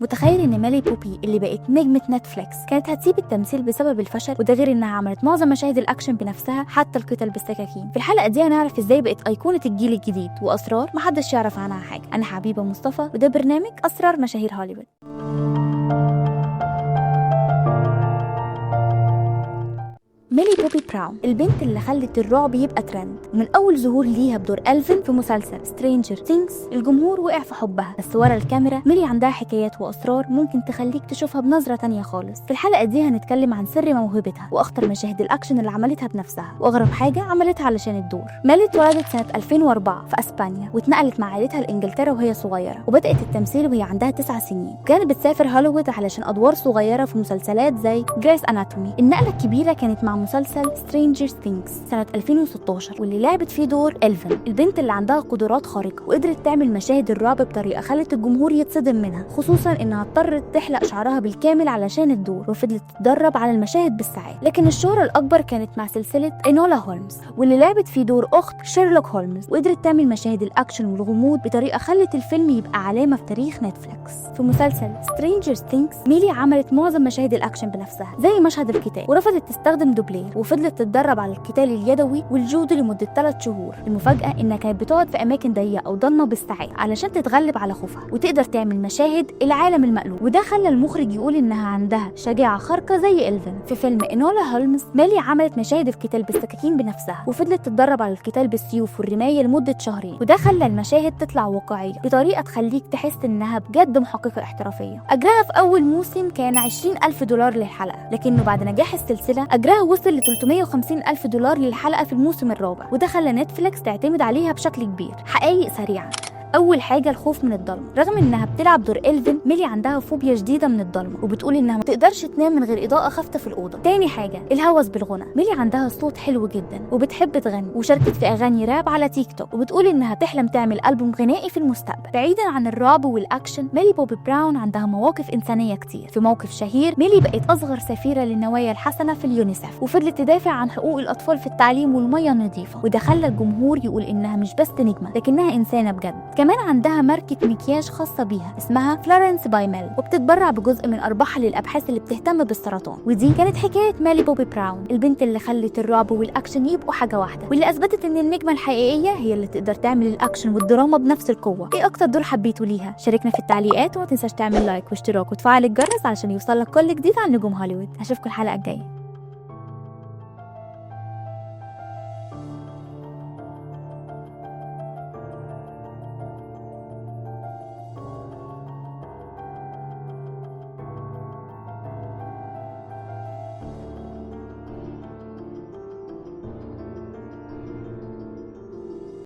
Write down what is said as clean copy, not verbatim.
متخيل ان مالي بوبي اللي بقت نجمة نتفليكس كانت هتسيب التمثيل بسبب الفشل؟ وده غير انها عملت معظم مشاهد الاكشن بنفسها حتى القتال بالسكاكين. في الحلقة دي هنعرف ازاي بقت ايقونة الجيل الجديد واسرار محدش يعرف عنها حاجة. انا حبيبة مصطفى وده برنامج اسرار مشاهير هوليوود. ميلي بوبي براون، البنت اللي خلت الرعب يبقى ترند. ومن اول ظهور ليها بدور ألفين في مسلسل سترينجر ثينجز الجمهور وقع في حبها، بس ورا الكاميرا ميلي عندها حكايات واسرار ممكن تخليك تشوفها بنظرة تانية خالص. في الحلقة دي هنتكلم عن سر موهبتها واخطر مشاهد الاكشن اللي عملتها بنفسها واغرب حاجة عملتها علشان الدور. ميلي اتولدت سنة 2004 في اسبانيا واتنقلت مع عائلتها لانجلترا وهي صغيرة، وبدأت التمثيل وهي عندها 9 سنين. كانت بتسافر هوليوود علشان ادوار صغيرة في مسلسلات زي جريس اناتومي. النقلة الكبيرة كانت مع مسلسل سترينجر ثينجز سنة 2016 واللي لعبت فيه دور ألفين، البنت اللي عندها قدرات خارقة وقدرت تعمل مشاهد الرعب بطريقة خلت الجمهور يتصدم منها، خصوصا انها اضطرت تحلق شعرها بالكامل علشان الدور وفضلت تتدرب على المشاهد بالساعات. لكن الشهرة الأكبر كانت مع سلسلة إنولا هولمز واللي لعبت فيه دور أخت شيرلوك هولمز، وقدرت تعمل مشاهد الأكشن والغموض بطريقة خلت الفيلم يبقى علامة في تاريخ نتفليكس. في مسلسل سترينجر ثينجز ميلي عملت معظم مشاهد الأكشن بنفسها زي مشهد القتال، ورفضت تستخدم دوبلير وفضلت تتدرب على القتال اليدوي والجودو لمدة 3 شهور. المفاجأة إنها كانت بتقعد في أماكن ضيقة أو ضلمة بالساعات علشان تتغلب على خوفها وتقدر تعمل مشاهد العالم المقلوب، وده خلى المخرج يقول إنها عندها شجاعة خارقة زي إلفين. في فيلم إنولا هولمز ميلي عملت مشاهد القتال بالسكاكين بنفسها وفضلت تتدرب على القتال بالسيوف والرماية لمدة 2 شهور، وده خلى المشاهد تطلع واقعية بطريقة تخليك تحس إنها بجد محققة احترافية. أجرها في أول موسم كان $20,000 للحلقة، لكنه بعد نجاح السلسلة أجرها وصل ل $350,000 للحلقة في الموسم الرابع، وده خلى نتفليكس تعتمد عليها بشكل كبير. حقائق سريعة. اول حاجه الخوف من الضلمه، رغم انها بتلعب دور إلفين ميلي عندها فوبيا شديده من الضلمه وبتقول انها ما تقدرش تنام من غير اضاءه خافته في الاوضه. تاني حاجه الهوس بالغنى، ميلي عندها صوت حلو جدا وبتحب تغني وشاركت في اغاني راب على تيك توك، وبتقول انها تحلم تعمل ألبوم غنائي في المستقبل. بعيدا عن الرعب والاكشن ميلي بوبي براون عندها مواقف انسانيه كتير. في موقف شهير ميلي بقت اصغر سفيره للنوايا الحسنه في اليونيسف وفضلت تدافع عن حقوق الاطفال في التعليم والميه النظيفه، وده خلى الجمهور يقول انها مش بس نجمه لكنها انسانه بجد. كمان عندها ماركة مكياج خاصة بيها اسمها فلورنس باي ميل وبتتبرع بجزء من أرباحها للأبحاث اللي بتهتم بالسرطان. ودي كانت حكاية ميلي بوبي براون، البنت اللي خلت الرعب والأكشن يبقوا حاجة واحدة، واللي أثبتت إن النجمة الحقيقية هي اللي تقدر تعمل الأكشن والدراما بنفس القوة. إيه أكتر دور حبيتوا ليها؟ شاركنا في التعليقات وما تنساش تعمل لايك واشتراك وتفعل الجرس علشان يوصلك كل جديد عن نجوم هوليوود. هشوفكم الحلقة الجاية.